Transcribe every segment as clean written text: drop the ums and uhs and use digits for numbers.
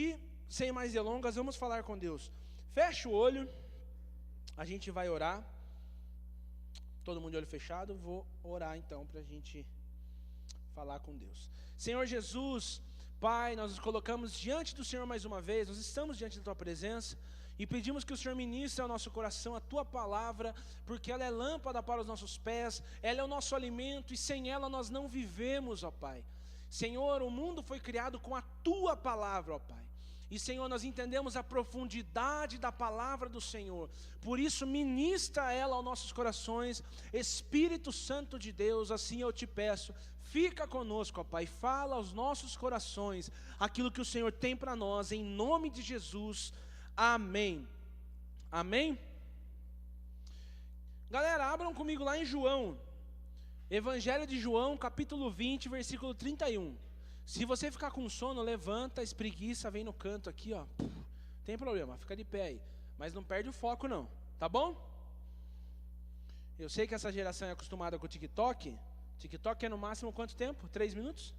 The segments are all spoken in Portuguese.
E, sem mais delongas, vamos falar com Deus. Fecha o olho, a gente vai orar. Todo mundo de olho fechado, vou orar então para a gente falar com Deus. Senhor Jesus, Pai, nós nos colocamos diante do Senhor mais uma vez, nós estamos diante da Tua presença e pedimos que o Senhor ministre ao nosso coração a Tua palavra, porque ela é lâmpada para os nossos pés, ela é o nosso alimento e sem ela nós não vivemos, ó Pai. Senhor, o mundo foi criado com a Tua palavra, ó Pai. E Senhor, nós entendemos a profundidade da palavra do Senhor, por isso ministra ela aos nossos corações, Espírito Santo de Deus, assim eu te peço, fica conosco, ó Pai, fala aos nossos corações aquilo que o Senhor tem para nós, em nome de Jesus, amém. Amém? Galera, abram comigo lá em João, Evangelho de João, capítulo 20, versículo 31. Se você ficar com sono, levanta, espreguiça, vem no canto aqui, ó. Tem problema, fica de pé aí. Mas não perde o foco não, tá bom? Eu sei que essa geração é acostumada com o TikTok. TikTok é no máximo quanto tempo? 3 minutos?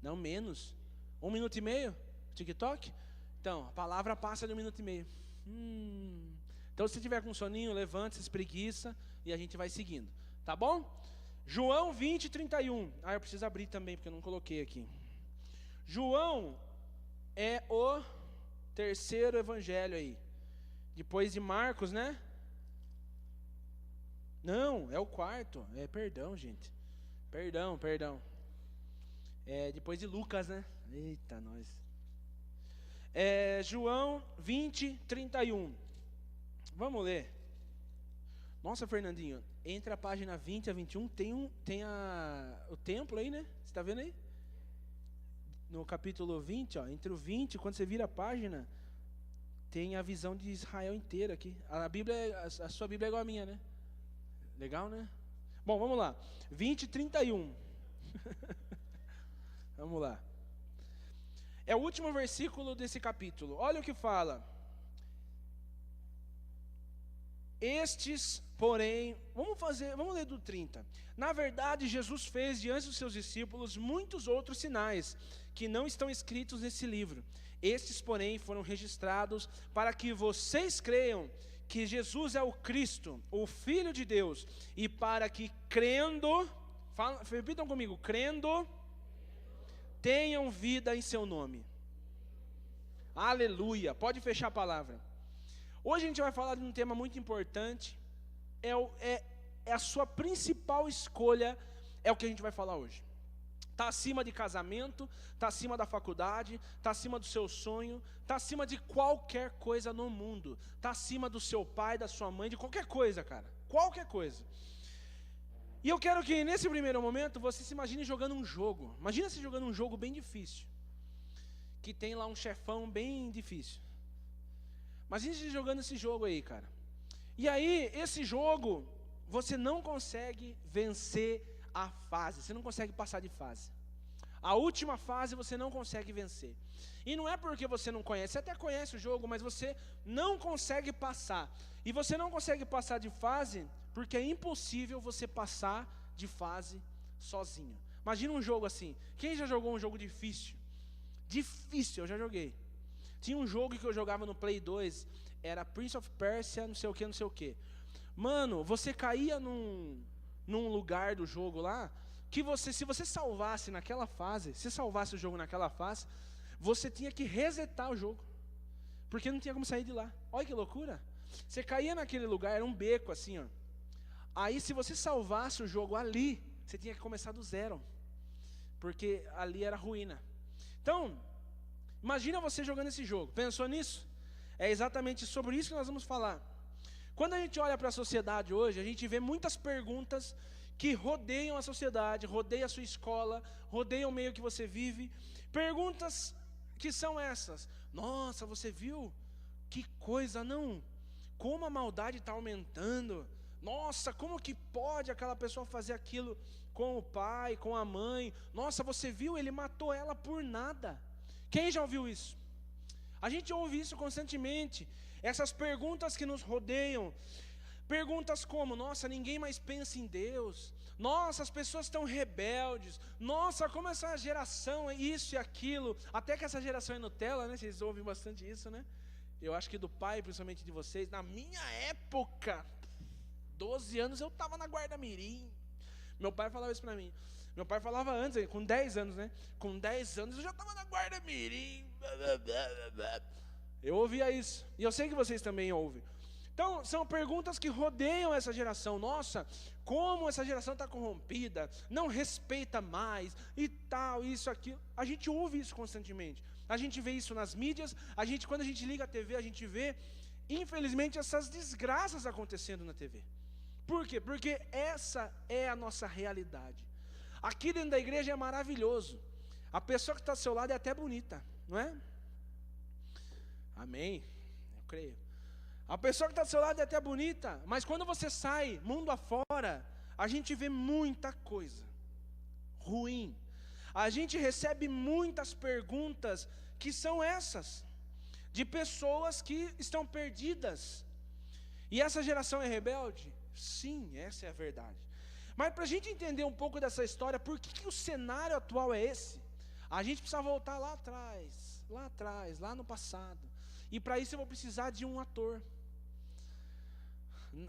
Não, menos. 1 minuto e meio? TikTok? Então, a palavra passa de 1 minuto e meio. Então, se tiver com soninho, levanta, se espreguiça e a gente vai seguindo. Tá bom? João 20, 31. Eu preciso abrir também, porque eu não coloquei aqui. João é o terceiro evangelho aí. Depois de Marcos, né? Não, é o quarto. Perdão, gente. Perdão. Depois de Lucas, né? Eita, nós. João 20, 31. Vamos ler. Nossa, Fernandinho, entre a página 20 a 21 tem o templo aí, né? Você está vendo aí? No capítulo 20, ó, entre o 20, quando você vira a página, tem a visão de Israel inteira aqui. A sua Bíblia é igual a minha, né? Legal, né? Bom, vamos lá. 20, 31. Vamos lá. É o último versículo desse capítulo. Olha o que fala. Estes, porém, vamos ler do 30. Na verdade, Jesus fez diante dos seus discípulos muitos outros sinais que não estão escritos nesse livro. Estes, porém, foram registrados para que vocês creiam que Jesus é o Cristo, o Filho de Deus, e para que crendo, repitam comigo, crendo, tenham vida em seu nome. Aleluia, pode fechar a palavra. Hoje a gente vai falar de um tema muito importante, é a sua principal escolha, é o que a gente vai falar hoje. Está acima de casamento, está acima da faculdade, está acima do seu sonho, está acima de qualquer coisa no mundo, está acima do seu pai, da sua mãe, de qualquer coisa, cara, qualquer coisa. E eu quero que nesse primeiro momento você se imagine jogando um jogo, imagina se jogando um jogo bem difícil, que tem lá um chefão bem difícil. Imagina se jogando esse jogo aí, cara. E aí, esse jogo, você não consegue vencer a fase, você não consegue passar de fase. A última fase você não consegue vencer. E não é porque você não conhece, você até conhece o jogo, mas você não consegue passar. E você não consegue passar de fase porque é impossível você passar de fase sozinho. Imagina um jogo assim. Quem já jogou um jogo difícil? Difícil, eu já joguei. Tinha um jogo que eu jogava no Play 2, era Prince of Persia, não sei o que. Mano, você caía num lugar do jogo lá, que se você salvasse naquela fase, se salvasse o jogo naquela fase, você tinha que resetar o jogo, porque não tinha como sair de lá. Olha que loucura. Você caía naquele lugar, era um beco assim, ó. Aí se você salvasse o jogo ali, você tinha que começar do zero, porque ali era ruína. Então, imagina você jogando esse jogo, pensou nisso? É exatamente sobre isso que nós vamos falar. Quando a gente olha para a sociedade hoje, a gente vê muitas perguntas que rodeiam a sociedade, rodeiam a sua escola, rodeiam o meio que você vive. Perguntas que são essas: nossa, você viu? Que coisa, não? Como a maldade está aumentando? Nossa, como que pode aquela pessoa fazer aquilo com o pai, com a mãe? Nossa, você viu? Ele matou ela por nada. Quem já ouviu isso? A gente ouve isso constantemente. Essas perguntas que nos rodeiam. Perguntas como, nossa, ninguém mais pensa em Deus. Nossa, as pessoas estão rebeldes. Nossa, como essa geração é isso e aquilo. Até que essa geração é Nutella, né? Vocês ouvem bastante isso, né? Eu acho que do pai, principalmente de vocês. Na minha época, 12 anos, eu estava na guarda mirim. Meu pai falava isso para mim. Meu pai falava antes, com 10 anos, né? Com 10 anos eu já estava na guarda mirim. Eu ouvia isso. E eu sei que vocês também ouvem. Então, são perguntas que rodeiam essa geração. Nossa, como essa geração está corrompida, não respeita mais, e tal, isso, aquilo. A gente ouve isso constantemente. A gente vê isso nas mídias, quando a gente liga a TV, a gente vê, infelizmente, essas desgraças acontecendo na TV. Por quê? Porque essa é a nossa realidade. Aqui dentro da igreja é maravilhoso. A pessoa que está ao seu lado é até bonita, não é? Amém? Eu creio. A pessoa que está do seu lado é até bonita, mas quando você sai, mundo afora, a gente vê muita coisa ruim. A gente recebe muitas perguntas que são essas, de pessoas que estão perdidas. E essa geração é rebelde? Sim, essa é a verdade. Mas para a gente entender um pouco dessa história, por que o cenário atual é esse? A gente precisa voltar lá atrás, lá no passado. E para isso eu vou precisar de um ator.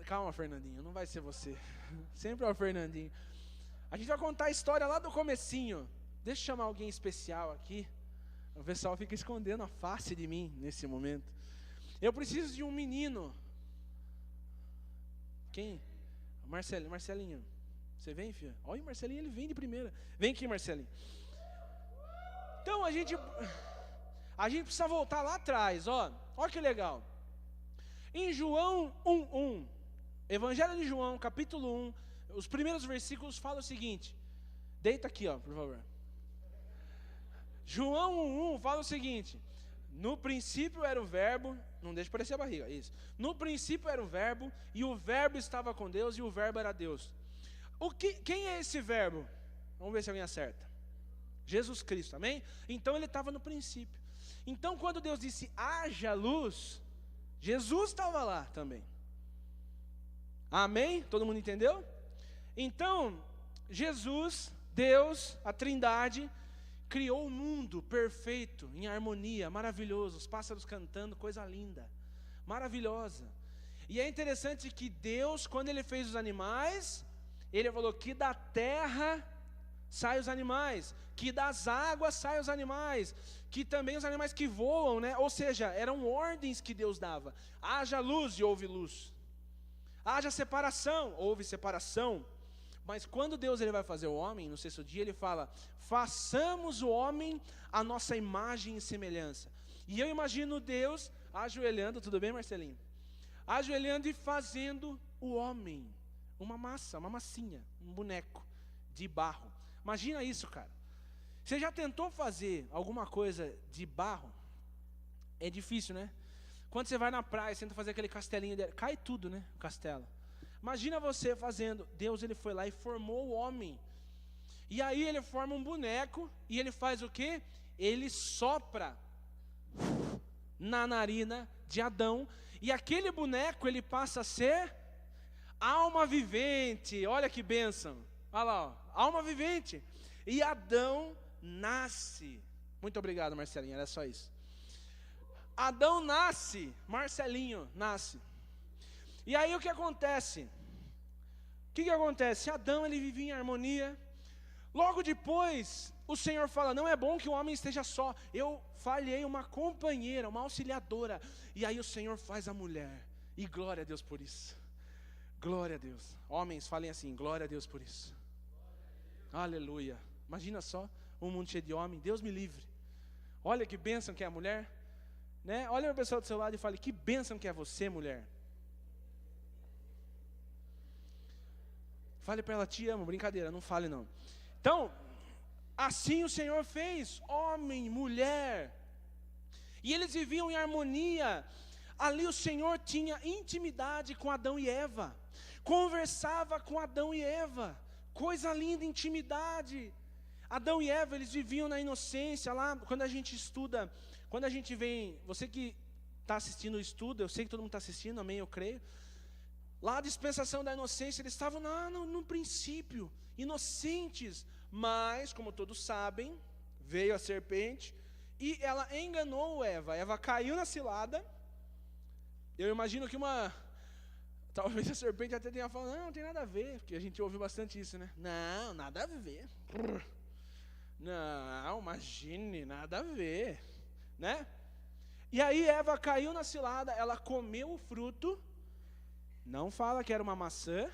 Calma, Fernandinho, não vai ser você. Sempre é o Fernandinho. A gente vai contar a história lá do comecinho. Deixa eu chamar alguém especial aqui. O pessoal fica escondendo a face de mim nesse momento. Eu preciso de um menino. Quem? Marcelinho. Você vem, filha? Olha o Marcelinho, ele vem de primeira. Vem aqui, Marcelinho. Então a gente precisa voltar lá atrás, ó. Olha que legal. Em João 1:1, Evangelho de João, capítulo 1, os primeiros versículos falam o seguinte. Deita aqui, ó, por favor. João 1:1 fala o seguinte: no princípio era o verbo, não deixa parecer a barriga, isso. No princípio era o verbo, e o verbo estava com Deus, e o verbo era Deus. Quem é esse verbo? Vamos ver se alguém acerta. Jesus Cristo, amém? Então ele estava no princípio. Então quando Deus disse haja luz, Jesus estava lá também. Amém? Todo mundo entendeu? Então, Jesus, Deus, a Trindade, criou o mundo perfeito, em harmonia, maravilhoso, os pássaros cantando, coisa linda, maravilhosa. E é interessante que Deus, quando Ele fez os animais, Ele falou que da terra saem os animais, que das águas saem os animais, que também os animais que voam, né? Ou seja, eram ordens que Deus dava. Haja luz e houve luz. Haja separação, houve separação. Mas quando Deus ele vai fazer o homem, no sexto dia, ele fala: façamos o homem a nossa imagem e semelhança. E eu imagino Deus ajoelhando, tudo bem, Marcelinho? Ajoelhando e fazendo o homem, uma massa, uma massinha, um boneco de barro. Imagina isso, cara. Você já tentou fazer alguma coisa de barro? É difícil, né? Quando você vai na praia, tenta fazer aquele castelinho dele, cai tudo, né? O castelo. Imagina você fazendo. Deus ele foi lá e formou o homem. E aí ele forma um boneco e ele faz o quê? Ele sopra na narina de Adão. E aquele boneco ele passa a ser alma vivente. Olha que bênção. Olha lá, ó, alma vivente. E Adão nasce. Muito obrigado, Marcelinho, era só isso. Adão nasce, Marcelinho nasce. E aí o que acontece? O que acontece? Adão ele vivia em harmonia. Logo depois, o Senhor fala: não é bom que o homem esteja só. Eu falhei uma companheira, uma auxiliadora. E aí o Senhor faz a mulher. E glória a Deus por isso. Glória a Deus. Homens, falem assim: glória a Deus por isso. Aleluia. Imagina só, um mundo cheio de homem. Deus me livre. Olha que bênção que é a mulher. Né? Olha a pessoa do seu lado e fale: que bênção que é você, mulher. Fale para ela: te amo. Brincadeira, não fale não. Então, assim o Senhor fez, homem, mulher. E eles viviam em harmonia. Ali o Senhor tinha intimidade com Adão e Eva. Conversava com Adão e Eva. Coisa linda, intimidade. Adão e Eva, eles viviam na inocência. Lá, quando a gente estuda, quando a gente vem, você que está assistindo o estudo, eu sei que todo mundo está assistindo, amém, eu creio. Lá a dispensação da inocência, eles estavam lá no princípio, inocentes. Mas, como todos sabem, veio a serpente e ela enganou Eva. Eva caiu na cilada. Eu imagino que talvez a serpente até tenha falado, não tem nada a ver, porque a gente ouve bastante isso, né? Não, nada a ver. Não, imagine, nada a ver, né? E aí Eva caiu na cilada, ela comeu o fruto. Não fala que era uma maçã,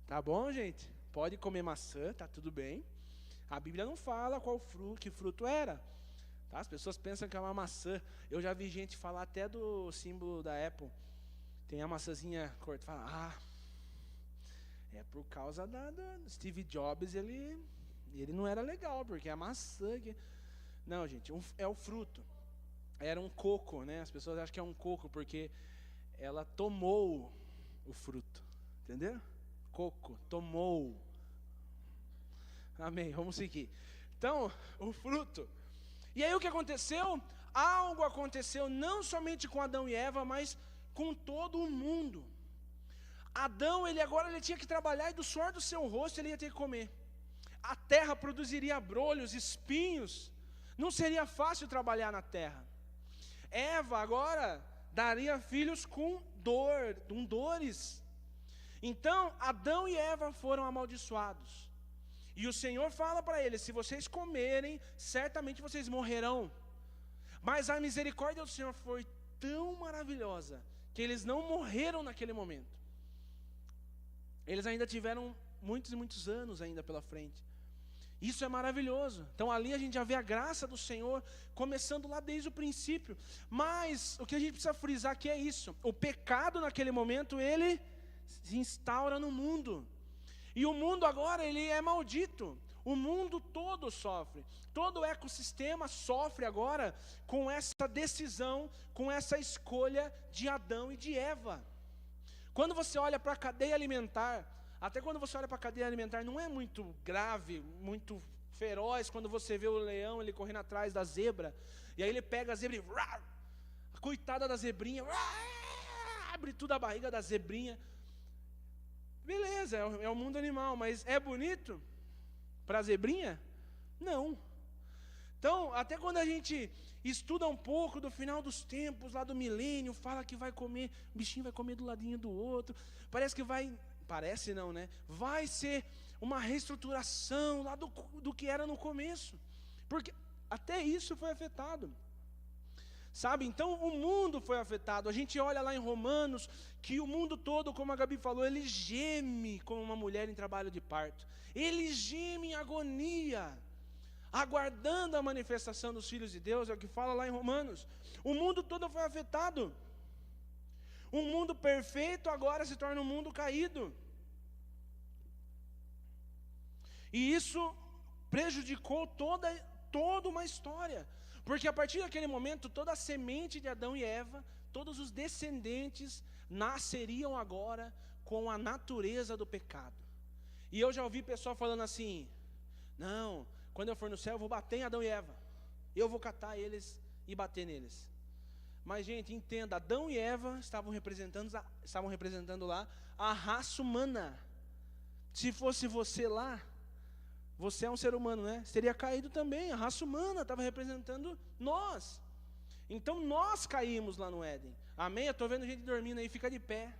tá bom, gente? Pode comer maçã, tá tudo bem. A Bíblia não fala que fruto era. Tá? As pessoas pensam que é uma maçã. Eu já vi gente falar até do símbolo da Apple. Tem a maçãzinha corta, fala, é por causa do Steve Jobs, ele não era legal, porque a maçã que... Não, gente, é o fruto. Era um coco, né? As pessoas acham que é um coco, porque ela tomou o fruto, entendeu? Coco, tomou. Amém, vamos seguir. Então, o fruto. E aí o que aconteceu? Algo aconteceu não somente com Adão e Eva, mas com todo o mundo. Adão, agora ele tinha que trabalhar e do suor do seu rosto ele ia ter que comer. A terra produziria abrolhos, espinhos. Não seria fácil trabalhar na terra. Eva agora daria filhos com dores. Então, Adão e Eva foram amaldiçoados. E o Senhor fala para eles, se vocês comerem, certamente vocês morrerão. Mas a misericórdia do Senhor foi tão maravilhosa, que eles não morreram naquele momento. Eles ainda tiveram muitos e muitos anos ainda pela frente. Isso é maravilhoso. Então ali a gente já vê a graça do Senhor, começando lá desde o princípio. Mas o que a gente precisa frisar aqui é isso. O pecado naquele momento, ele se instaura no mundo. E o mundo agora, ele é maldito. O mundo todo sofre. Todo o ecossistema sofre agora com essa decisão, com essa escolha de Adão e de Eva. Quando você olha para a cadeia alimentar, até quando você olha para a cadeia alimentar, não é muito grave, muito feroz, quando você vê o leão, ele correndo atrás da zebra, e aí ele pega a zebra e... a coitada da zebrinha, abre tudo a barriga da zebrinha. Beleza, é o mundo animal, mas é bonito para a zebrinha? Não. Então, até quando a gente estuda um pouco do final dos tempos, lá do milênio, fala que vai comer, o bichinho vai comer do ladinho do outro, parece não, né? Vai ser uma reestruturação lá do que era no começo, porque até isso foi afetado. Sabe, então o mundo foi afetado. A gente olha lá em Romanos, que o mundo todo, como a Gabi falou, ele geme como uma mulher em trabalho de parto. Ele geme em agonia, aguardando a manifestação dos filhos de Deus, é o que fala lá em Romanos. O mundo todo foi afetado. Um mundo perfeito agora se torna um mundo caído. E isso prejudicou toda uma história. Porque a partir daquele momento, toda a semente de Adão e Eva, todos os descendentes, nasceriam agora com a natureza do pecado. E eu já ouvi pessoal falando assim, não, quando eu for no céu eu vou bater em Adão e Eva. Eu vou catar eles e bater neles. Mas gente, entenda, Adão e Eva estavam representando lá a raça humana. Se fosse você lá, você é um ser humano, né? Teria caído também, a raça humana estava representando nós. Então nós caímos lá no Éden. Amém? Eu estou vendo gente dormindo aí, fica de pé.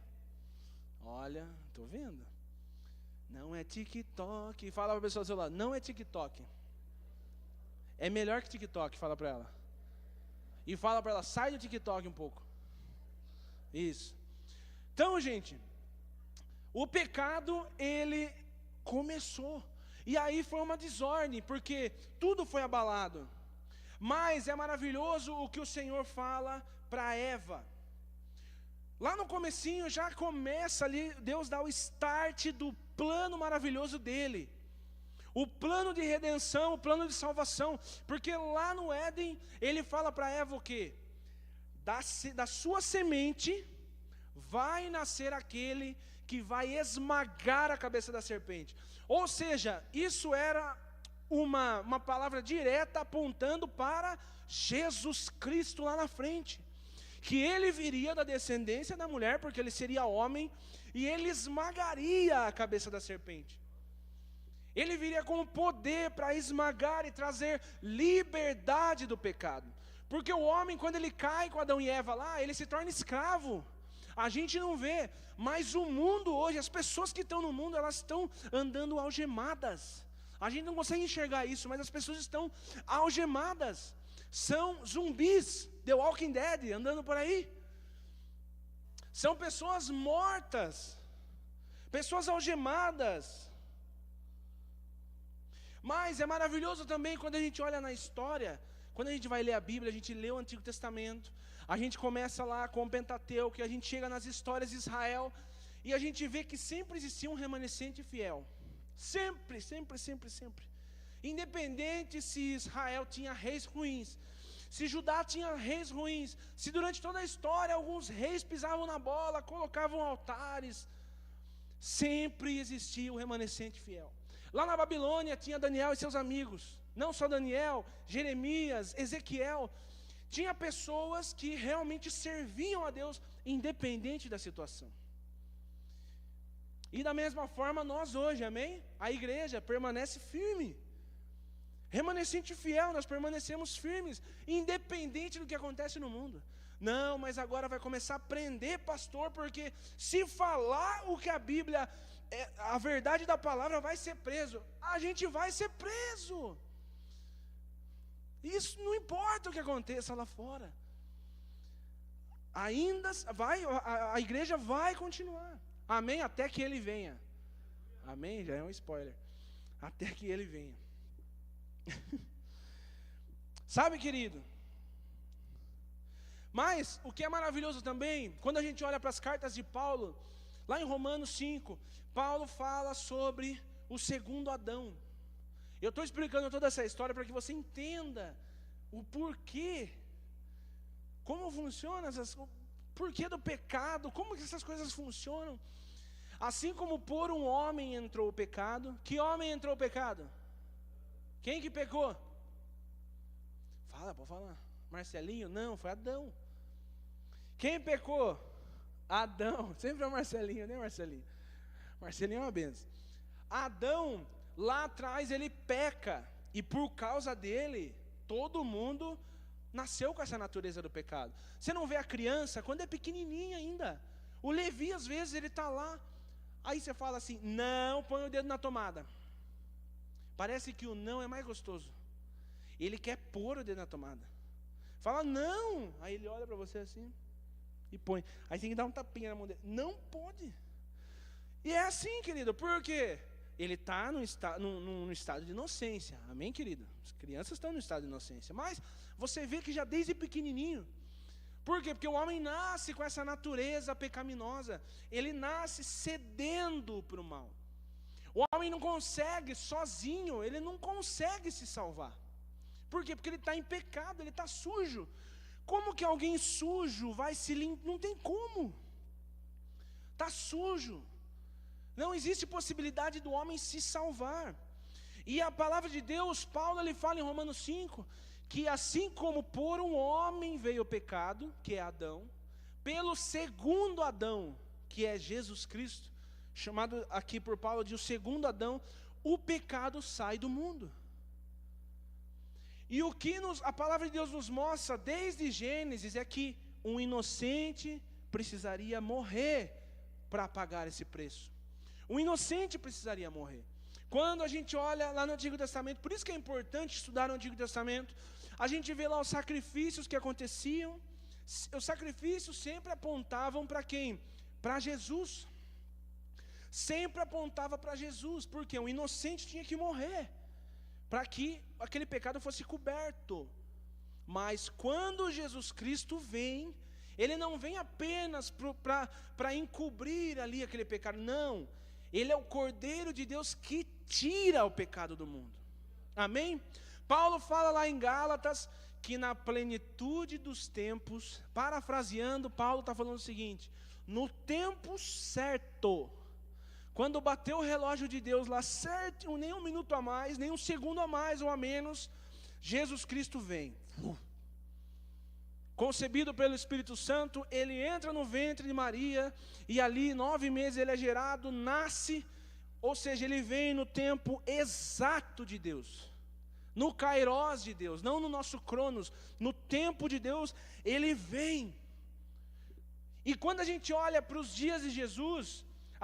Olha, estou vendo. Não é TikTok. Fala para a pessoa do seu lado, não é TikTok. É melhor que TikTok, fala para ela. E fala para ela, sai do TikTok um pouco. Isso. Então, gente, o pecado, ele começou. E aí foi uma desordem, porque tudo foi abalado. Mas é maravilhoso o que o Senhor fala para Eva. Lá no comecinho já começa ali, Deus dá o start do plano maravilhoso dele. O plano de redenção, o plano de salvação. Porque lá no Éden, ele fala para Eva o quê? Da sua semente vai nascer aquele que vai esmagar a cabeça da serpente. Ou seja, isso era uma palavra direta apontando para Jesus Cristo lá na frente. que ele viria da descendência da mulher, porque ele seria homem, e ele esmagaria a cabeça da serpente. Ele viria com poder para esmagar e trazer liberdade do pecado. Porque o homem, quando ele cai com Adão e Eva lá, ele se torna escravo. A gente não vê, mas o mundo hoje, as pessoas que estão no mundo, elas estão andando algemadas. A gente não consegue enxergar isso, mas as pessoas estão algemadas. São zumbis, The Walking Dead, andando por aí. São pessoas mortas, pessoas algemadas. Mas é maravilhoso também quando a gente olha na história, quando a gente vai ler a Bíblia, a gente lê o Antigo Testamento, a gente começa lá com o Pentateuco, a gente chega nas histórias de Israel, e a gente vê que sempre existia um remanescente fiel. Sempre, sempre, sempre, sempre. Independente se Israel tinha reis ruins, se Judá tinha reis ruins, se durante toda a história alguns reis pisavam na bola, colocavam altares, sempre existia um remanescente fiel. Lá na Babilônia tinha Daniel e seus amigos. Não só Daniel, Jeremias, Ezequiel. Tinha pessoas que realmente serviam a Deus, independente da situação. E da mesma forma nós hoje, amém? A igreja permanece firme. Remanescente fiel, nós permanecemos firmes, independente do que acontece no mundo. Não, mas agora vai começar a aprender, pastor, porque se falar o que a Bíblia, a verdade da palavra, vai ser preso. A gente vai ser preso. Isso não importa o que aconteça lá fora. Ainda vai, a igreja vai continuar. Amém? Até que ele venha. Amém? Já é um spoiler. Até que ele venha. Sabe, querido? Mas o que é maravilhoso também, quando a gente olha para as cartas de Paulo, lá em Romanos 5, Paulo fala sobre o segundo Adão. Eu estou explicando toda essa história para que você entenda o porquê, como funciona, o porquê do pecado, como que essas coisas funcionam. Assim como por um homem entrou o pecado, que homem entrou o pecado? Quem que pecou? Fala, pode falar. Marcelinho? Não, foi Adão. Quem pecou? Adão. Sempre é o Marcelinho, né, Marcelinho? Marcelinho é uma benção. Adão, lá atrás, ele peca. E por causa dele, todo mundo nasceu com essa natureza do pecado. Você não vê a criança, quando é pequenininha ainda. O Levi, às vezes, ele está lá. Aí você fala assim, não põe o dedo na tomada. Parece que o não é mais gostoso. Ele quer pôr o dedo na tomada. Fala, não. Aí ele olha para você assim e põe. Aí tem que dar um tapinha na mão dele. Não pode. E é assim, querido. Por quê? Ele está num estado de inocência. Amém, querido? As crianças estão no estado de inocência. Mas você vê que já desde pequenininho. Por quê? Porque o homem nasce com essa natureza pecaminosa. Ele nasce cedendo para o mal. O homem não consegue sozinho, ele não consegue se salvar. Por quê? Porque ele está em pecado, ele está sujo. Como que alguém sujo vai se limpar? Não tem como. Está sujo. Não existe possibilidade do homem se salvar. E a palavra de Deus, Paulo, ele fala em Romanos 5, que assim como por um homem veio o pecado, que é Adão, pelo segundo Adão, que é Jesus Cristo, chamado aqui por Paulo de o segundo Adão, o pecado sai do mundo. E o que a palavra de Deus nos mostra desde Gênesis é que um inocente precisaria morrer para pagar esse preço. Um inocente precisaria morrer. Quando a gente olha lá no Antigo Testamento, por isso que é importante estudar no Antigo Testamento, a gente vê lá os sacrifícios que aconteciam. Os sacrifícios sempre apontavam para quem? Para Jesus. Sempre apontava para Jesus, porque um inocente tinha que morrer, para que aquele pecado fosse coberto. Mas quando Jesus Cristo vem, Ele não vem apenas para encobrir ali aquele pecado, não. Ele é o Cordeiro de Deus que tira o pecado do mundo. Amém? Paulo fala lá em Gálatas, que na plenitude dos tempos, parafraseando, Paulo está falando o seguinte, no tempo certo, quando bateu o relógio de Deus lá certo, nem um minuto a mais, nem um segundo a mais ou a menos, Jesus Cristo vem. concebido pelo Espírito Santo, ele entra no ventre de Maria, e ali 9 meses ele é gerado, nasce, ou seja, ele vem no tempo exato de Deus, no Kairos de Deus, não no nosso Cronos, no tempo de Deus, ele vem. E quando a gente olha para os dias de Jesus,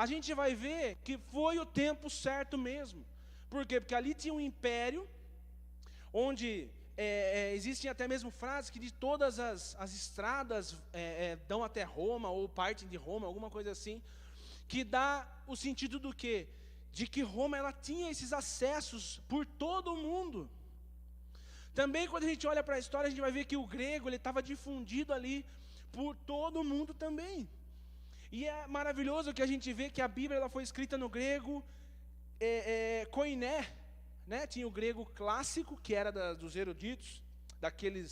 a gente vai ver que foi o tempo certo mesmo. Por quê? Porque ali tinha um império, onde existem até mesmo frases que de todas as estradas dão até Roma, ou partem de Roma, alguma coisa assim, que dá o sentido do quê? De que Roma ela tinha esses acessos por todo o mundo. Também quando a gente olha para a história, a gente vai ver que o grego ele estava difundido ali por todo o mundo também. E é maravilhoso que a gente vê que a Bíblia ela foi escrita no grego koiné, né? Tinha o grego clássico, que era dos eruditos, daqueles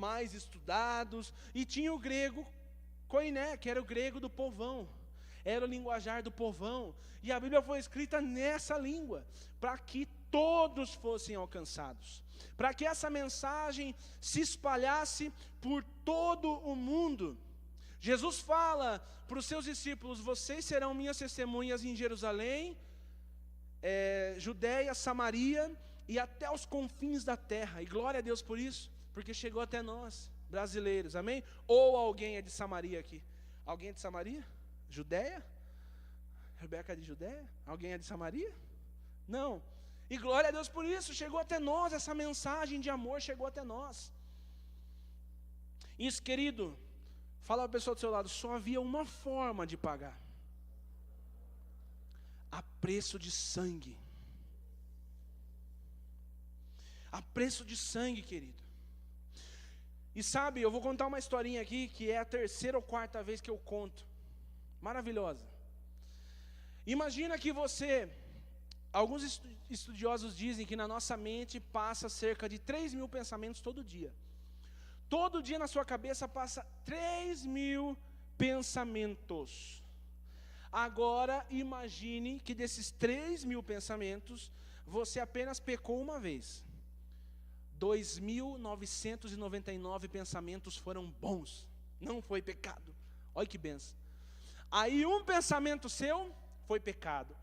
mais estudados, e tinha o grego koiné, que era o grego do povão, era o linguajar do povão, e a Bíblia foi escrita nessa língua, para que todos fossem alcançados, para que essa mensagem se espalhasse por todo o mundo. Jesus fala para os seus discípulos: vocês serão minhas testemunhas em Jerusalém, Judeia, Samaria e até os confins da terra. E glória a Deus por isso, porque chegou até nós, brasileiros, amém? Ou alguém é de Samaria aqui? Alguém é de Samaria? Judeia? Rebeca é de Judeia? Alguém é de Samaria? Não. E glória a Deus por isso, chegou até nós, essa mensagem de amor chegou até nós. Isso, querido, fala para a pessoa do seu lado: só havia uma forma de pagar, a preço de sangue. A preço de sangue, querido. E sabe, eu vou contar uma historinha aqui, que é a 3ª ou 4ª vez que eu conto. Maravilhosa. Imagina que alguns estudiosos dizem que na nossa mente passa cerca de 3.000 pensamentos todo dia. Todo dia na sua cabeça passa 3.000 pensamentos. Agora imagine que desses 3.000 pensamentos, você apenas pecou uma vez. 2.999 pensamentos foram bons, não foi pecado. Olha que benção. Aí um pensamento seu foi pecado.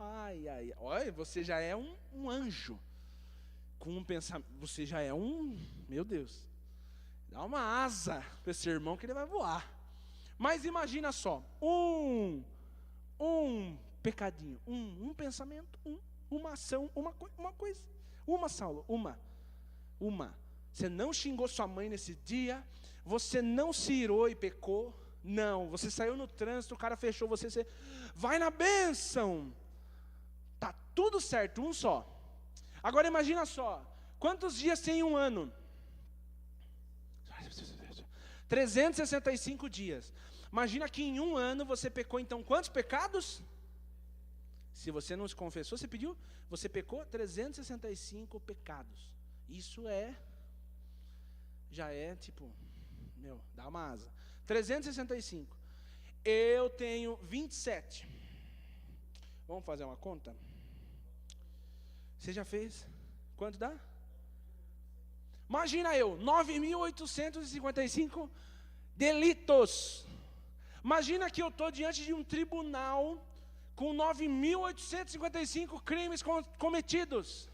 Olha, você já é um anjo. Com um pensamento, você já é meu Deus, dá uma asa para esse irmão que ele vai voar. Mas imagina só, um pecadinho, um pensamento, uma ação, uma coisa, Saulo, uma. Você não xingou sua mãe nesse dia, você não se irou e pecou, não, você saiu no trânsito, o cara fechou você vai na bênção, tá tudo certo, um só. Agora imagina só, quantos dias tem um ano? 365 dias. Imagina que em um ano você pecou então quantos pecados? Se você não se confessou, você pecou 365 pecados. Isso já é tipo, dá uma asa. 365. Eu tenho 27. Vamos fazer uma conta? Você já fez? Quanto dá? Imagina 9.855 delitos. Imagina que eu estou diante de um tribunal com 9.855 crimes cometidos.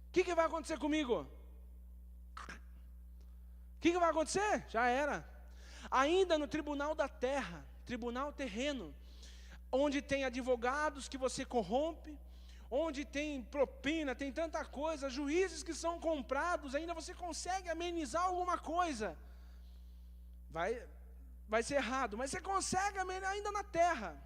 O que vai acontecer comigo? O que vai acontecer? Já era. Ainda no tribunal da terra, tribunal terreno, onde tem advogados que você corrompe, onde tem propina, tem tanta coisa, juízes que são comprados, ainda você consegue amenizar alguma coisa. Vai ser errado, mas você consegue amenizar ainda na terra.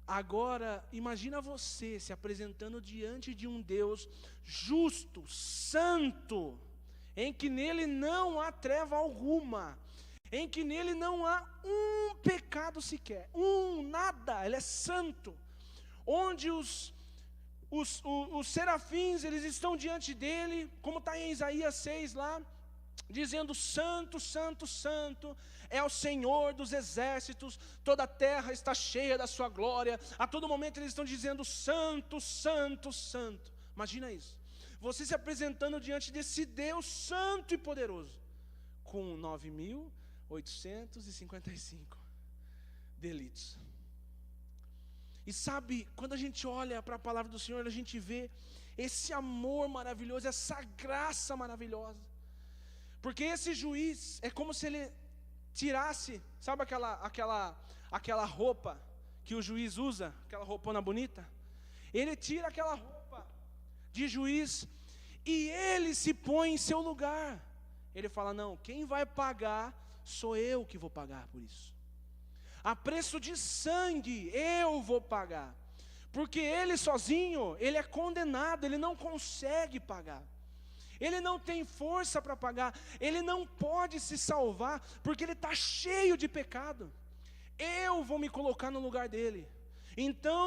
Agora, imagina você se apresentando diante de um Deus justo, santo, em que nele não há treva alguma, em que nele não há um pecado sequer, nada, ele é santo, onde os serafins, eles estão diante dele, como está em Isaías 6 lá, dizendo: santo, santo, santo é o Senhor dos exércitos, toda a terra está cheia da sua glória. A todo momento eles estão dizendo: santo, santo, santo. Imagina isso, você se apresentando diante desse Deus santo e poderoso, com 9.855 delitos. E sabe, quando a gente olha para a palavra do Senhor, a gente vê esse amor maravilhoso, essa graça maravilhosa. Porque esse juiz é como se ele tirasse, sabe aquela roupa que o juiz usa, aquela roupona bonita? Ele tira aquela roupa de juiz e ele se põe em seu lugar. Ele fala: não, quem vai pagar sou eu que vou pagar por isso. A preço de sangue eu vou pagar. Porque ele sozinho, ele é condenado, ele não consegue pagar. Ele não tem força para pagar, ele não pode se salvar, porque ele está cheio de pecado. Eu vou me colocar no lugar dele. Então,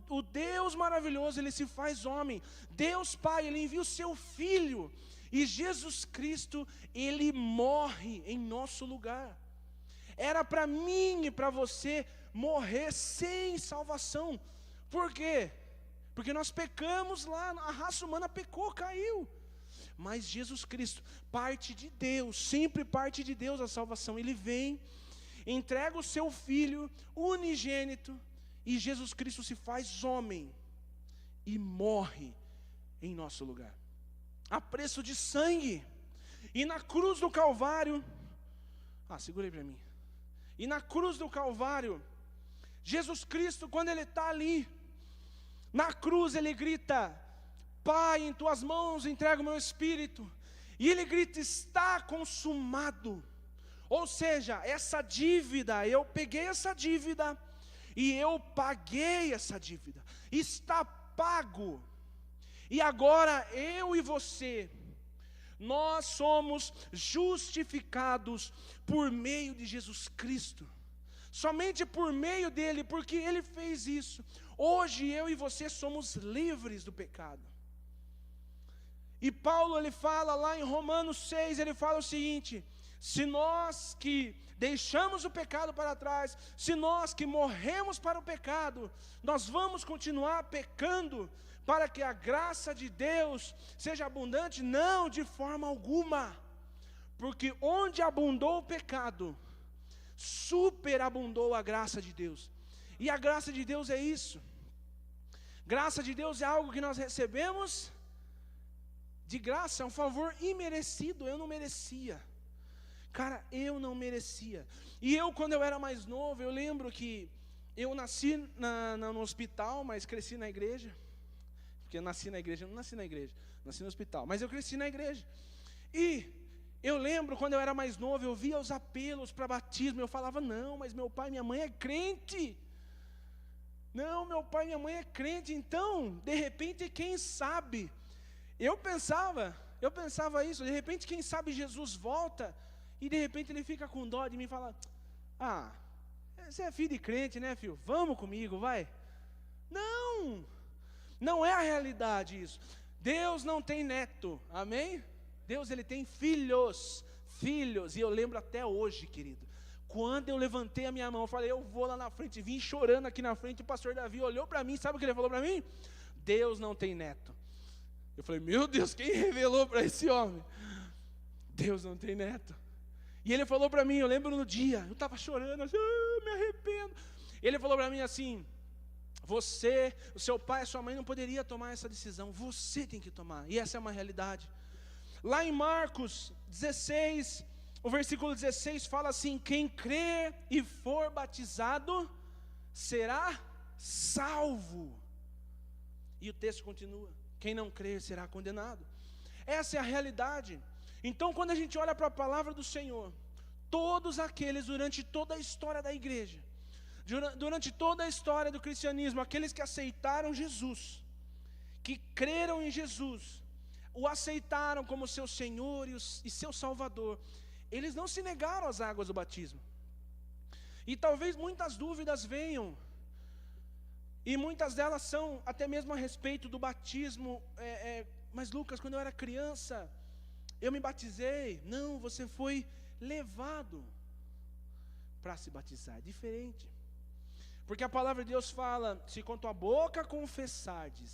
o Deus maravilhoso, ele se faz homem. Deus Pai, ele envia o seu Filho. E Jesus Cristo, ele morre em nosso lugar. Era para mim e para você morrer sem salvação. Por quê? Porque nós pecamos lá, a raça humana pecou, caiu. Mas Jesus Cristo, parte de Deus, sempre parte de Deus a salvação. Ele vem, entrega o seu Filho unigênito, e Jesus Cristo se faz homem e morre em nosso lugar, a preço de sangue. E na cruz do Calvário, segura aí para mim. E na cruz do Calvário, Jesus Cristo, quando ele está ali, na cruz ele grita: Pai, em tuas mãos entrego o meu espírito. E ele grita: está consumado. Ou seja, essa dívida, eu peguei essa dívida e eu paguei essa dívida. Está pago. E agora eu e você, nós somos justificados por meio de Jesus Cristo. Somente por meio dele, porque ele fez isso. Hoje eu e você somos livres do pecado. E Paulo, ele fala lá em Romanos 6, ele fala o seguinte: se nós que deixamos o pecado para trás, se nós que morremos para o pecado, nós vamos continuar pecando para que a graça de Deus seja abundante? Não, de forma alguma. Porque onde abundou o pecado, superabundou a graça de Deus. E a graça de Deus é isso. Graça de Deus é algo que nós recebemos de graça, é um favor imerecido. Eu não merecia. Cara, eu não merecia. E eu, quando eu era mais novo, eu lembro que eu nasci no hospital, mas cresci na igreja. Porque eu nasci na igreja, eu não nasci na igreja, nasci no hospital, mas eu cresci na igreja. E eu lembro, quando eu era mais novo, eu via os apelos para batismo. Eu falava: não, mas meu pai e minha mãe é crente. Não, meu pai e minha mãe é crente. Então, de repente, quem sabe? Eu pensava isso. De repente, quem sabe Jesus volta e de repente ele fica com dó de mim e fala: você é filho de crente, né, filho? Vamos comigo, vai. Não é a realidade isso. Deus não tem neto, amém? Deus, ele tem filhos. E eu lembro até hoje, querido, quando eu levantei a minha mão, eu falei: eu vou lá na frente, vim chorando aqui na frente. O pastor Davi olhou para mim, sabe o que ele falou para mim? Deus não tem neto. Eu falei: meu Deus, quem revelou para esse homem? Deus não tem neto. E ele falou para mim, eu lembro no dia, eu estava chorando, assim, me arrependo. Ele falou para mim assim: você, o seu pai, a sua mãe não poderia tomar essa decisão, você tem que tomar. E essa é uma realidade. Lá em Marcos 16, o versículo 16 fala assim: quem crer e for batizado será salvo. E o texto continua: quem não crer será condenado. Essa é a realidade. Então, quando a gente olha para a palavra do Senhor, todos aqueles durante toda a história da igreja, durante toda a história do cristianismo, aqueles que aceitaram Jesus, que creram em Jesus, o aceitaram como seu Senhor e seu Salvador, eles não se negaram às águas do batismo. E talvez muitas dúvidas venham, e muitas delas são até mesmo a respeito do batismo. Mas Lucas, quando eu era criança, eu me batizei. Não, você foi levado para se batizar. É diferente. Porque a palavra de Deus fala: se com tua boca confessardes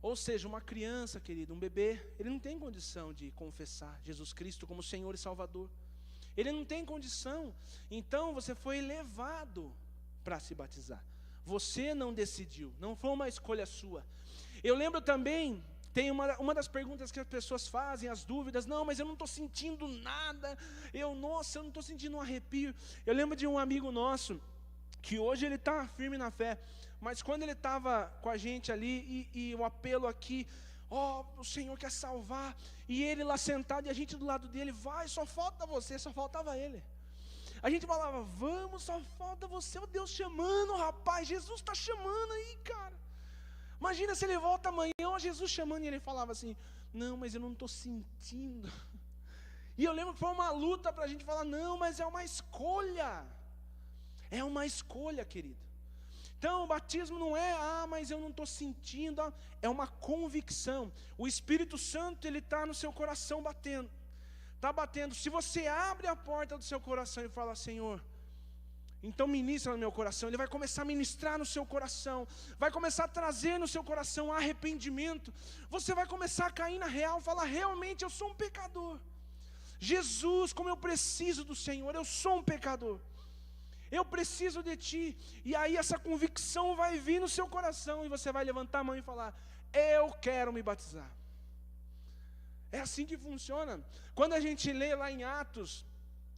Ou seja, uma criança, querido, um bebê, ele não tem condição de confessar Jesus Cristo como Senhor e Salvador. Ele não tem condição. Então você foi levado para se batizar. Você não decidiu, não foi uma escolha sua. Eu lembro também, tem uma das perguntas que as pessoas fazem, as dúvidas, não, mas eu não estou sentindo nada, eu não estou sentindo um arrepio. Eu lembro de um amigo nosso, que hoje ele está firme na fé, mas quando ele estava com a gente ali, e o apelo aqui, o Senhor quer salvar, e ele lá sentado, e a gente do lado dele, vai, só falta você, só faltava ele. A gente falava, vamos, só falta você, o Deus chamando, rapaz, Jesus está chamando aí, cara. Imagina se ele volta amanhã, Jesus chamando, e ele falava assim, não, mas eu não estou sentindo. E eu lembro que foi uma luta para a gente falar, não, mas é uma escolha. É uma escolha, querido. Então o batismo não é, mas eu não estou sentindo, é uma convicção. O Espírito Santo, ele está no seu coração batendo. Está batendo. Se você abre a porta do seu coração e fala, Senhor, então ministra no meu coração, ele vai começar a ministrar no seu coração, vai começar a trazer no seu coração arrependimento, você vai começar a cair na real, falar, realmente eu sou um pecador, Jesus, como eu preciso do Senhor, eu sou um pecador, eu preciso de Ti, e aí essa convicção vai vir no seu coração, e você vai levantar a mão e falar, eu quero me batizar. É assim que funciona. Quando a gente lê lá em Atos,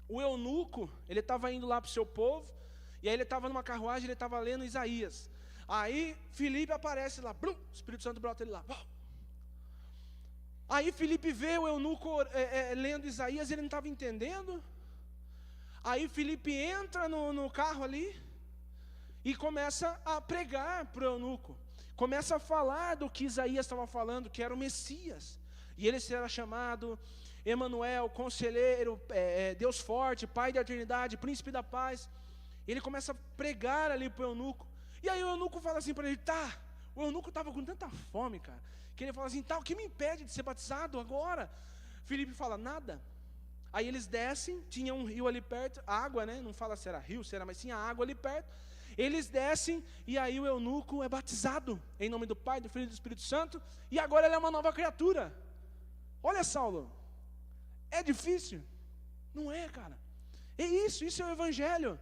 o eunuco, ele estava indo lá para o seu povo, e aí ele estava numa carruagem, ele estava lendo Isaías. Aí Filipe aparece lá, o Espírito Santo brota ele lá. Aí Filipe vê o eunuco lendo Isaías, ele não estava entendendo. Aí Filipe entra no carro ali, e começa a pregar para o eunuco. Começa a falar do que Isaías estava falando, que era o Messias. E ele será chamado Emanuel, Conselheiro, Deus Forte, Pai da Eternidade, Príncipe da Paz. Ele começa a pregar ali para o eunuco. E aí o eunuco fala assim para ele, o eunuco estava com tanta fome, cara, que ele fala assim, o que me impede de ser batizado agora? Filipe fala, nada. Aí eles descem, tinha um rio ali perto, água, né? Não fala se era rio, se era, mas tinha água ali perto. Eles descem, e aí o eunuco é batizado, em nome do Pai, do Filho e do Espírito Santo, e agora ele é uma nova criatura. Olha, Saulo, é difícil? Não é, cara. É isso é o Evangelho.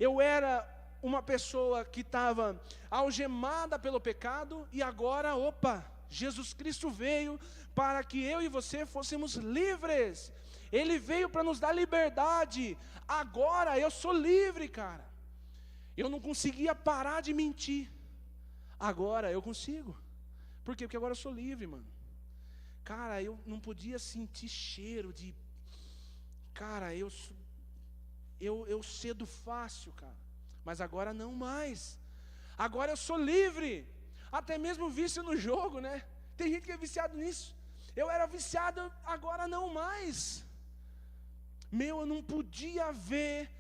Eu era uma pessoa que estava algemada pelo pecado, e agora, Jesus Cristo veio para que eu e você fôssemos livres. Ele veio para nos dar liberdade. Agora eu sou livre, cara. Eu não conseguia parar de mentir. Agora eu consigo. Por quê? Porque agora eu sou livre, mano. Cara, eu não podia sentir cheiro de... Cara, eu cedo fácil, cara. Mas agora não mais. Agora eu sou livre. Até mesmo vício no jogo, né? Tem gente que é viciado nisso. Eu era viciado, agora não mais. Eu não podia ver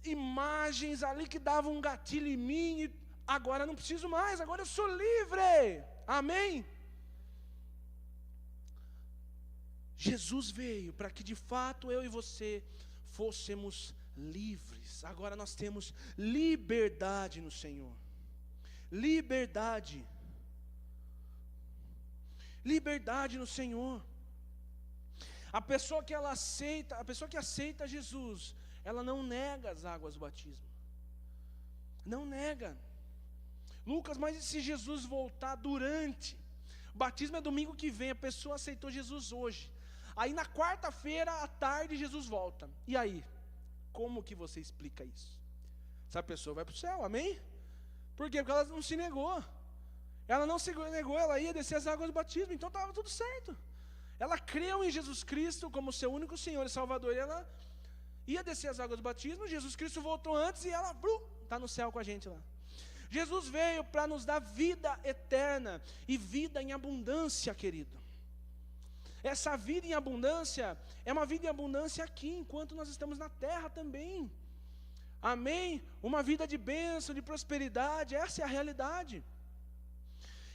imagens ali que davam um gatilho em mim. Agora não preciso mais, agora eu sou livre. Amém? Jesus veio para que de fato eu e você fôssemos livres. Agora nós temos liberdade no Senhor. Liberdade. Liberdade no Senhor. A pessoa que aceita Jesus, ela não nega as águas do batismo. Não nega. Lucas, mas e se Jesus voltar durante? O batismo é domingo que vem, a pessoa aceitou Jesus hoje. Aí na quarta-feira à tarde Jesus volta. E aí? Como que você explica isso? Essa pessoa vai para o céu, amém? Por quê? Porque ela não se negou. Ela não se negou, ela ia descer as águas do batismo, então estava tudo certo. Ela creu em Jesus Cristo como seu único Senhor e Salvador, e ela ia descer as águas do batismo. Jesus Cristo voltou antes e ela está no céu com a gente lá. Jesus veio para nos dar vida eterna e vida em abundância, querido. Essa vida em abundância é uma vida em abundância aqui, enquanto nós estamos na terra também. Amém? Uma vida de bênção, de prosperidade, essa é a realidade.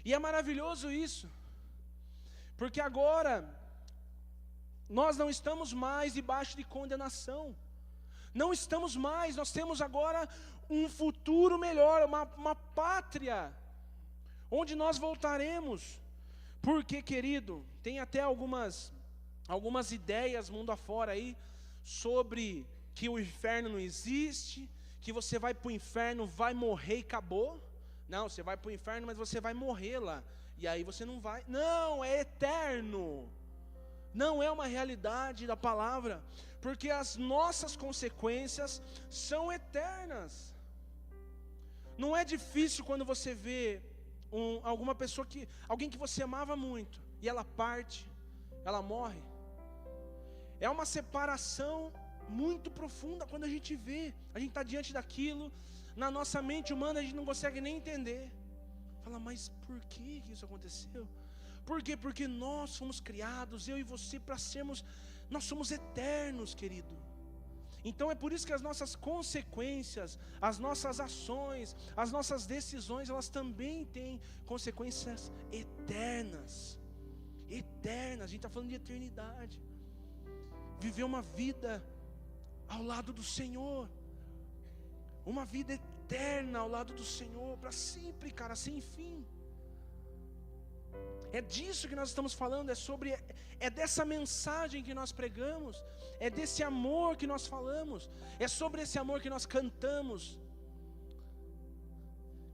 E é maravilhoso isso, porque agora nós não estamos mais debaixo de condenação. Não estamos mais, nós temos agora um futuro melhor, uma pátria, onde nós voltaremos. Porque, querido, tem até algumas ideias mundo afora aí, sobre que o inferno não existe, que você vai para o inferno, vai morrer e acabou. Não, você vai para o inferno, mas você vai morrer lá, e aí você não vai. Não, é eterno. Não é uma realidade da palavra, porque as nossas consequências são eternas. Não é difícil quando você vê alguém que você amava muito, e ela parte, ela morre. É uma separação muito profunda quando a gente vê, a gente está diante daquilo, na nossa mente humana a gente não consegue nem entender. Fala, mas por que isso aconteceu? Por quê? Porque nós fomos criados, eu e você, nós somos eternos, querido. Então é por isso que as nossas consequências, as nossas ações, as nossas decisões, elas também têm consequências eternas. Eternas, a gente está falando de eternidade. Viver uma vida ao lado do Senhor, uma vida eterna ao lado do Senhor, para sempre, cara, sem fim. É disso que nós estamos falando, é dessa mensagem que nós pregamos, é desse amor que nós falamos, é sobre esse amor que nós cantamos,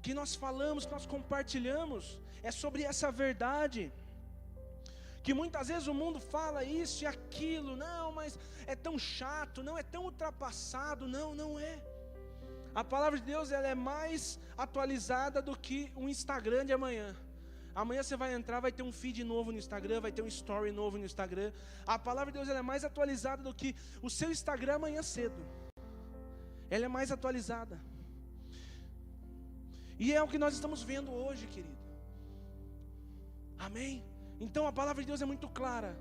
que nós falamos, que nós compartilhamos, é sobre essa verdade, que muitas vezes o mundo fala isso e aquilo, não, mas é tão chato, não, é tão ultrapassado, não é. A palavra de Deus, ela é mais atualizada do que o Instagram de amanhã. Amanhã você vai entrar, vai ter um feed novo no Instagram, vai ter um story novo no Instagram. A palavra de Deus, ela é mais atualizada do que o seu Instagram amanhã cedo. Ela é mais atualizada. E é o que nós estamos vendo hoje, querido. Amém? Então a palavra de Deus é muito clara.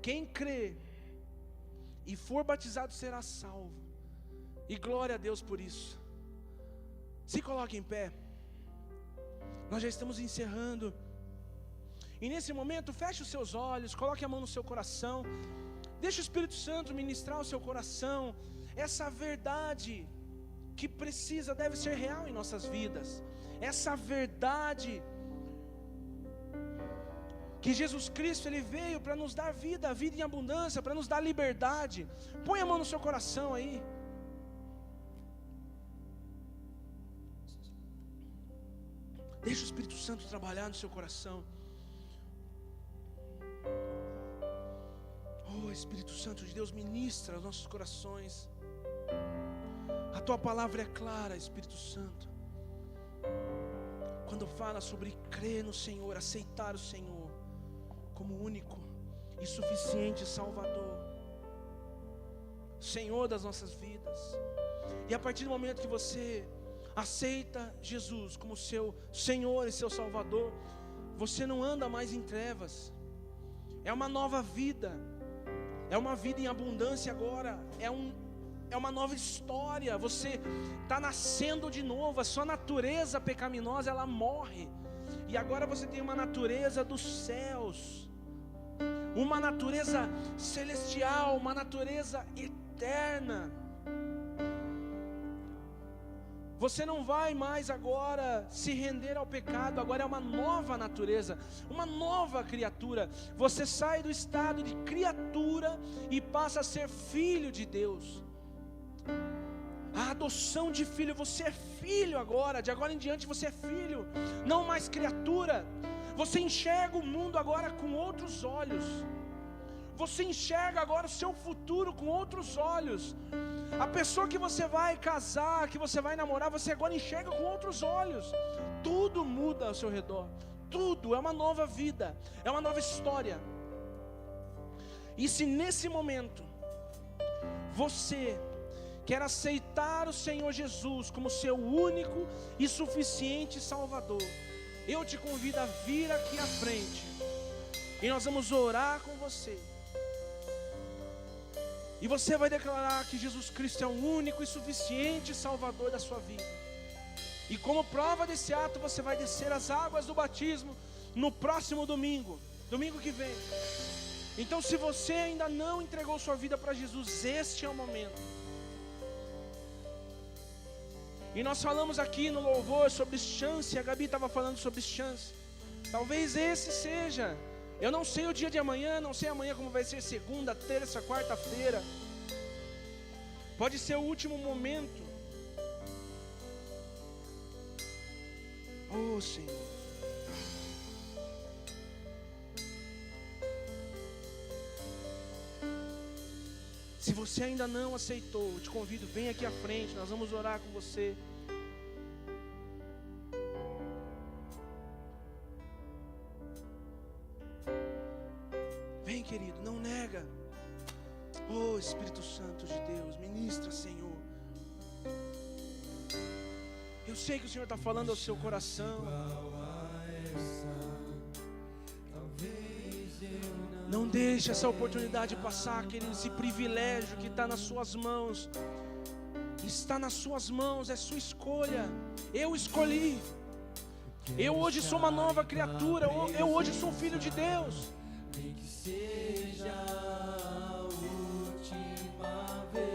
Quem crê e for batizado será salvo. E glória a Deus por isso. Se coloque em pé. Nós já estamos encerrando. E nesse momento, feche os seus olhos, coloque a mão no seu coração. Deixe o Espírito Santo ministrar o seu coração. Essa verdade que deve ser real em nossas vidas. Essa verdade que Jesus Cristo, Ele veio para nos dar vida em abundância, para nos dar liberdade. Põe a mão no seu coração aí. Deixa o Espírito Santo trabalhar no seu coração. Oh, Espírito Santo de Deus, ministra os nossos corações. A Tua palavra é clara, Espírito Santo. Quando fala sobre crer no Senhor, aceitar o Senhor como único e suficiente Salvador, Senhor das nossas vidas. E a partir do momento que você aceita Jesus como seu Senhor e seu Salvador, você não anda mais em trevas. É uma nova vida. É uma vida em abundância agora. É uma nova história. Você está nascendo de novo. A sua natureza pecaminosa, ela morre. E agora você tem uma natureza dos céus, uma natureza celestial, uma natureza eterna. Você não vai mais agora se render ao pecado. Agora é uma nova natureza, uma nova criatura. Você sai do estado de criatura e passa a ser filho de Deus. A adoção de filho, você é filho agora. De agora em diante você é filho, não mais criatura. Você enxerga o mundo agora com outros olhos. Você enxerga agora o seu futuro com outros olhos. A pessoa que você vai casar, que você vai namorar, você agora enxerga com outros olhos. Tudo muda ao seu redor. Tudo é uma nova vida, é uma nova história. E se nesse momento você quer aceitar o Senhor Jesus como seu único e suficiente Salvador, eu te convido a vir aqui à frente e nós vamos orar com você. E você vai declarar que Jesus Cristo é o único e suficiente Salvador da sua vida. E como prova desse ato, você vai descer as águas do batismo no próximo domingo que vem. Então, se você ainda não entregou sua vida para Jesus, este é o momento. E nós falamos aqui no louvor sobre chance, a Gabi estava falando sobre chance. Talvez esse seja. Eu não sei o dia de amanhã, não sei amanhã como vai ser segunda, terça, quarta-feira. Pode ser o último momento. Oh, Senhor. Se você ainda não aceitou, eu te convido, vem aqui à frente, nós vamos orar com você. Vem, querido, não nega. Oh, Espírito Santo de Deus, ministra, Senhor. Eu sei que o Senhor está falando ao seu coração. Não deixe essa oportunidade passar, querido. Esse privilégio que está nas suas mãos. Está nas suas mãos, é sua escolha. Eu escolhi. Eu hoje sou uma nova criatura. Eu hoje sou filho de Deus.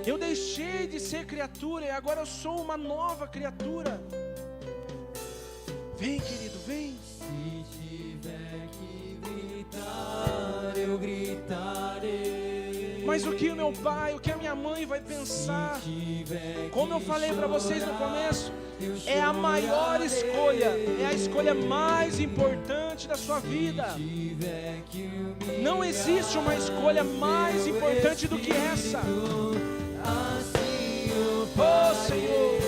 Eu deixei de ser criatura e agora eu sou uma nova criatura. Vem, querido, vem. Se tiver que gritar, eu gritarei. Mas o que o meu pai, o que a minha mãe vai pensar? Como eu falei para vocês no começo, é a maior escolha, é a escolha mais importante da sua vida. Não existe uma escolha mais importante do que essa. Oh, Senhor,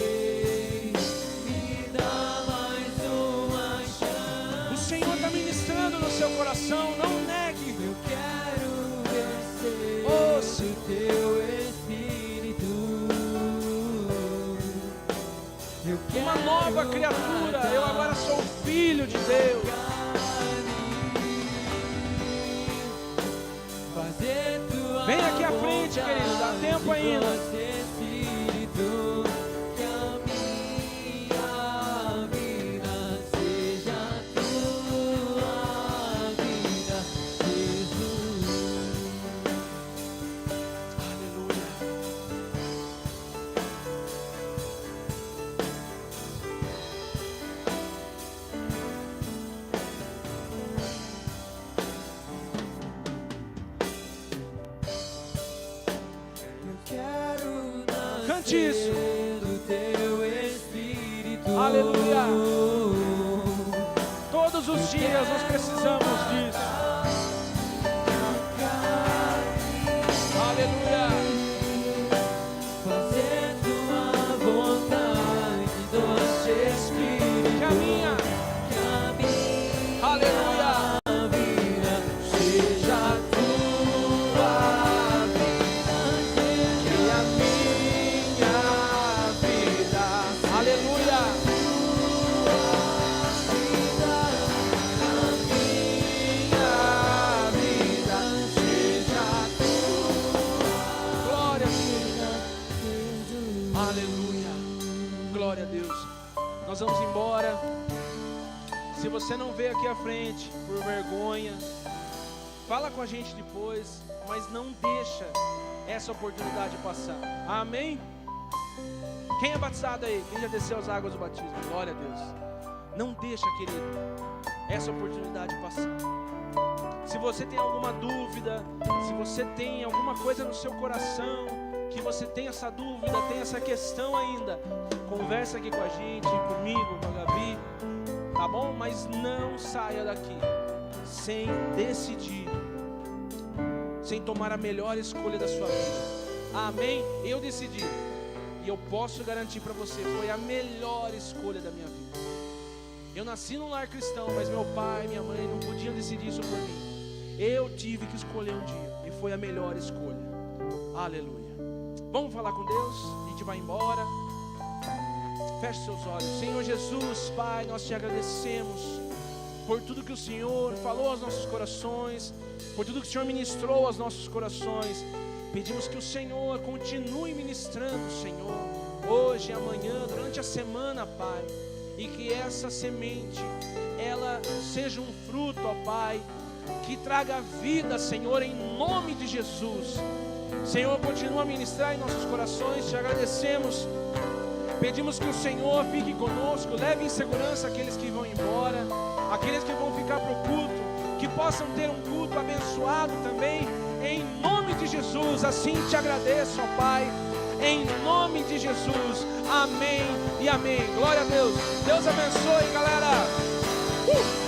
me dá mais uma chance. o Senhor está ministrando no seu coração, não negue. Eu quero vencer Oh, o teu Espírito. Eu quero Uma nova criatura, eu agora sou filho de Deus. fazer tua Vem aqui à frente, querido, dá tempo ainda. Espírito, que a minha vida seja tua vida, Jesus. Aleluia. Eu quero nascer Cante isso. do teu Espírito. Aleluia. Todos os dias nós precisamos disso. Aleluia. Fazer tua vontade, doce Espírito. Caminha. Que a minha Aleluia. vida seja tua vida, Que a minha vida. Aleluia. vida, a minha vida seja Glória a Deus. Jesus. Aleluia. Glória a Deus. Nós vamos embora. Se você não veio aqui à frente por vergonha, fala com a gente depois, mas não deixa essa oportunidade passar. Amém? Quem é batizado aí? Quem já desceu as águas do batismo? Glória a Deus. Não deixa, querido, essa oportunidade passar. Se você tem alguma dúvida, se você tem alguma coisa no seu coração, que você tem essa dúvida, tem essa questão ainda, conversa aqui com a gente, comigo, com a Gabi, tá bom? Mas não saia daqui sem decidir, sem tomar a melhor escolha da sua vida. Amém? Eu decidi, e eu posso garantir para você, foi a melhor escolha da minha vida. Eu nasci num lar cristão, mas meu pai e minha mãe não podiam decidir isso por mim. Eu tive que escolher um dia, e foi a melhor escolha. Aleluia. Vamos falar com Deus, a gente vai embora. Feche seus olhos. Senhor Jesus, Pai, nós te agradecemos por tudo que o Senhor falou aos nossos corações, por tudo que o Senhor ministrou aos nossos corações. Pedimos que o Senhor continue ministrando, Senhor, hoje, amanhã, durante a semana, Pai, e que essa semente, ela seja um fruto, ó Pai, que traga vida, Senhor, em nome de Jesus. Senhor, continua a ministrar em nossos corações, te agradecemos Pedimos que o Senhor fique conosco, leve em segurança aqueles que vão embora, aqueles que vão ficar para o culto, que possam ter um culto abençoado também, em nome de Jesus. Assim te agradeço, ó Pai, em nome de Jesus, amém e amém. Glória a Deus. Deus abençoe, galera.